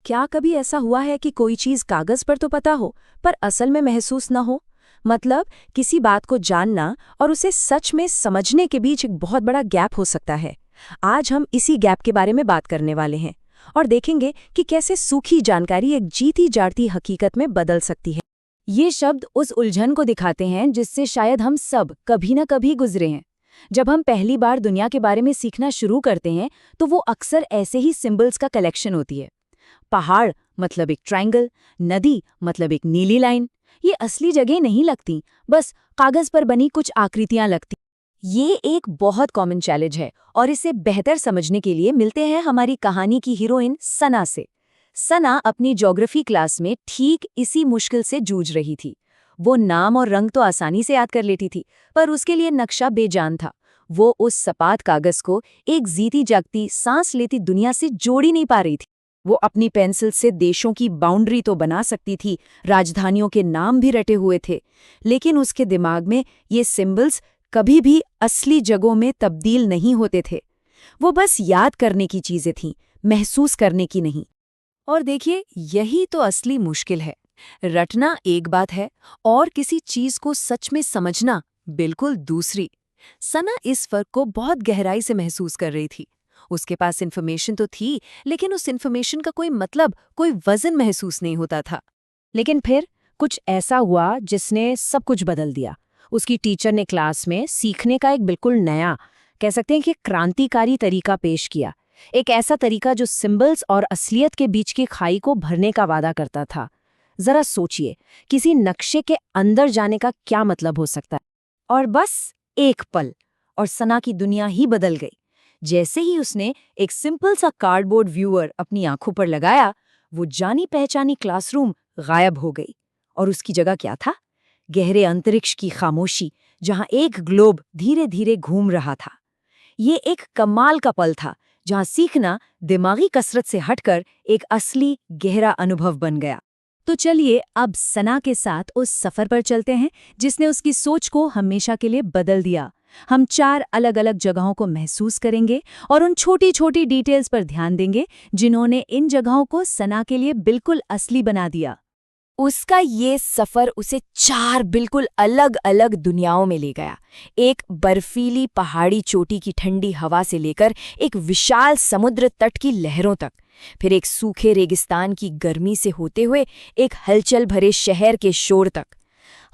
क्या कभी ऐसा हुआ है कि कोई चीज कागज पर तो पता हो पर असल में महसूस न हो? मतलब किसी बात को जानना और उसे सच में समझने के बीच एक बहुत बड़ा गैप हो सकता है। आज हम इसी गैप के बारे में बात करने वाले हैं और देखेंगे कि कैसे सूखी जानकारी एक जीती जागती हकीकत में बदल सकती है। ये शब्द उस उलझन को दिखाते हैं जिससे शायद हम सब कभी न कभी गुजरे हैं। जब हम पहली बार दुनिया के बारे में सीखना शुरू करते हैं तो वो अक्सर ऐसे ही सिंबल्स का कलेक्शन होती है। पहाड़ मतलब एक ट्रायंगल, नदी मतलब एक नीली लाइन। ये असली जगह नहीं लगती, बस कागज पर बनी कुछ आकृतियां लगती। ये एक बहुत कॉमन चैलेंज है और इसे बेहतर समझने के लिए मिलते हैं हमारी कहानी की हीरोइन सना से। सना अपनी ज्योग्राफी क्लास में ठीक इसी मुश्किल से जूझ रही थी। वो नाम और रंग तो आसानी से याद कर लेती थी, पर उसके लिए नक्शा बेजान था। वो उस सपाट कागज को एक जीती जागती सांस लेती दुनिया से जोड़ ही नहीं पा रही थी। वो अपनी पेंसिल से देशों की बाउंड्री तो बना सकती थी, राजधानियों के नाम भी रटे हुए थे, लेकिन उसके दिमाग में ये सिंबल्स कभी भी असली जगहों में तब्दील नहीं होते थे। वो बस याद करने की चीजें थीं, महसूस करने की नहीं। और देखिए, यही तो असली मुश्किल है। रटना एक बात है और किसी चीज को सच में समझना बिल्कुल दूसरी। सना इस फर्क को बहुत गहराई से महसूस कर रही थी। उसके पास इन्फॉर्मेशन तो थी, लेकिन उस इन्फॉर्मेशन का कोई मतलब, कोई वजन महसूस नहीं होता था। लेकिन फिर कुछ ऐसा हुआ जिसने सब कुछ बदल दिया। उसकी टीचर ने क्लास में सीखने का एक बिल्कुल नया, कह सकते हैं कि क्रांतिकारी तरीका पेश किया। एक ऐसा तरीका जो सिंबल्स और असलियत के बीच की खाई को भरने का वादा करता था। जरा सोचिए, किसी नक्शे के अंदर जाने का क्या मतलब हो सकता है? और बस एक पल और सना की दुनिया ही बदल गई। जैसे ही उसने एक सिंपल सा कार्डबोर्ड व्यूअर अपनी आंखों पर लगाया, वो जानी पहचानी क्लासरूम गायब हो गई। और उसकी जगह क्या था? गहरे अंतरिक्ष की खामोशी, जहां एक ग्लोब धीरे धीरे घूम रहा था। ये एक कमाल का पल था, जहां सीखना दिमागी कसरत से हटकर एक असली गहरा अनुभव बन गया। तो चलिए अब सना के साथ उस सफर पर चलते हैं जिसने उसकी सोच को हमेशा के लिए बदल दिया। हम 4 अलग अलग जगहों को महसूस करेंगे और उन छोटी छोटी डिटेल्स पर ध्यान देंगे जिन्होंने इन जगहों को सना के लिए बिल्कुल असली बना दिया। उसका ये सफर उसे 4 बिल्कुल अलग अलग दुनियाओं में ले गया। एक बर्फीली पहाड़ी चोटी की ठंडी हवा से लेकर एक विशाल समुद्र तट की लहरों तक, फिर एक सूखे रेगिस्तान की गर्मी से होते हुए एक हलचल भरे शहर के शोर तक।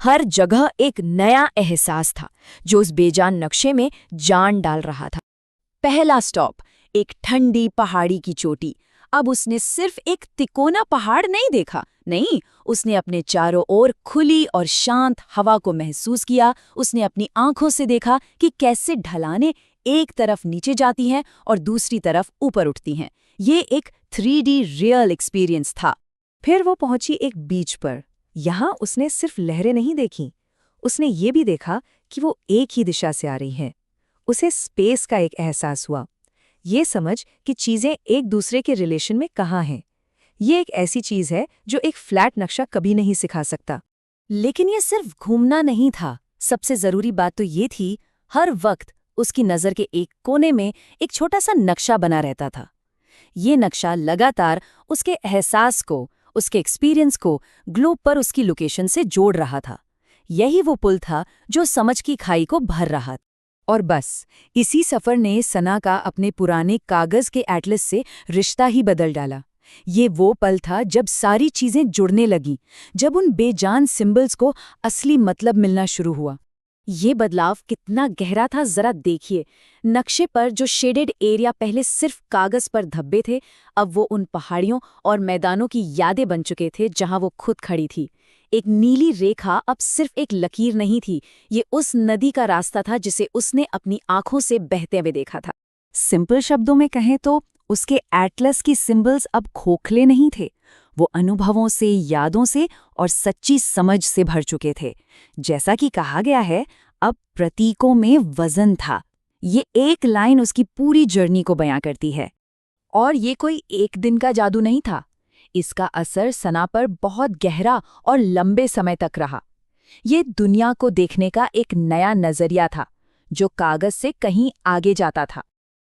हर जगह एक नया एहसास था जो उस बेजान नक्शे में जान डाल रहा था। पहला स्टॉप, एक ठंडी पहाड़ी की चोटी। अब उसने सिर्फ एक तिकोना पहाड़ नहीं देखा, नहीं, उसने अपने चारों ओर खुली और शांत हवा को महसूस किया। उसने अपनी आंखों से देखा कि कैसे ढलानें एक तरफ नीचे जाती हैं और दूसरी तरफ ऊपर उठती हैं। ये एक 3D रियल एक्सपीरियंस था। फिर वो पहुंची एक बीच पर। यहाँ उसने सिर्फ लहरें नहीं देखीं, उसने ये भी देखा कि वो एक ही दिशा से आ रही हैं। उसे स्पेस का एक एहसास हुआ, ये समझ कि चीज़ें एक दूसरे के रिलेशन में कहाँ हैं। ये एक ऐसी चीज़ है जो एक फ्लैट नक्शा कभी नहीं सिखा सकता। लेकिन ये सिर्फ घूमना नहीं था, सबसे ज़रूरी बात तो ये थी, हर वक्त उसकी नज़र के एक कोने में एक छोटा सा नक्शा बना रहता था। ये नक्शा लगातार उसके एहसास को, उसके एक्सपीरियंस को ग्लोब पर उसकी लोकेशन से जोड़ रहा था। यही वो पुल था जो समझ की खाई को भर रहा था। और बस इसी सफ़र ने सना का अपने पुराने कागज़ के एटलस से रिश्ता ही बदल डाला। ये वो पल था जब सारी चीज़ें जुड़ने लगीं, जब उन बेजान सिंबल्स को असली मतलब मिलना शुरू हुआ। ये बदलाव कितना गहरा था जरा देखिए। नक्शे पर जो शेडेड एरिया पहले सिर्फ कागज पर धब्बे थे, अब वो उन पहाड़ियों और मैदानों की यादें बन चुके थे जहां वो खुद खड़ी थी। एक नीली रेखा अब सिर्फ एक लकीर नहीं थी, ये उस नदी का रास्ता था जिसे उसने अपनी आंखों से बहते हुए देखा था। सिंपल शब्दों में कहें तो उसके एटलस की सिंबल्स अब खोखले नहीं थे, वो अनुभवों से, यादों से और सच्ची समझ से भर चुके थे। जैसा कि कहा गया है, अब प्रतीकों में वजन था। ये एक लाइन उसकी पूरी जर्नी को बयां करती है। और ये कोई एक दिन का जादू नहीं था, इसका असर सना पर बहुत गहरा और लंबे समय तक रहा। ये दुनिया को देखने का एक नया नजरिया था, जो कागज से कहीं आगे जाता था।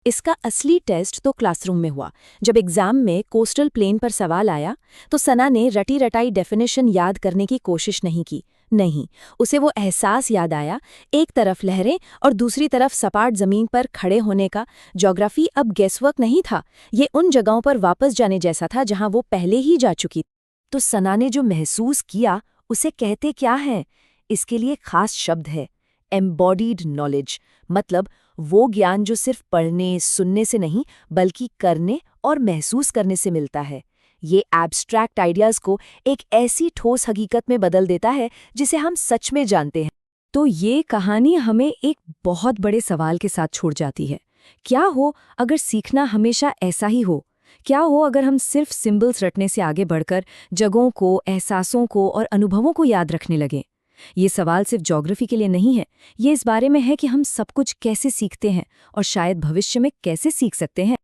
इसका असली टेस्ट तो क्लासरूम में हुआ। जब एग्जाम में कोस्टल प्लेन पर सवाल आया तो सना ने रटी रटाई डेफिनेशन याद करने की कोशिश नहीं की। नहीं, उसे वो एहसास याद आया, एक तरफ लहरें और दूसरी तरफ सपाट जमीन पर खड़े होने का। ज्योग्राफी अब गेसवर्क नहीं था, ये उन जगहों पर वापस जाने जैसा था जहां वो पहले ही जा चुकी। तो सना ने जो महसूस किया उसे कहते क्या है? इसके लिए खास शब्द है, एम्बॉडीड नॉलेज। मतलब वो ज्ञान जो सिर्फ पढ़ने सुनने से नहीं बल्कि करने और महसूस करने से मिलता है। ये एब्स्ट्रैक्ट आइडियाज को एक ऐसी ठोस हकीकत में बदल देता है जिसे हम सच में जानते हैं। तो ये कहानी हमें एक बहुत बड़े सवाल के साथ छोड़ जाती है। क्या हो अगर सीखना हमेशा ऐसा ही हो? क्या हो अगर हम सिर्फ सिंबल्स रटने से आगे बढ़कर जगहों को, एहसासों को और अनुभवों को याद रखने लगें? ये सवाल सिर्फ ज्योग्राफी के लिए नहीं है, ये इस बारे में है कि हम सब कुछ कैसे सीखते हैं और शायद भविष्य में कैसे सीख सकते हैं।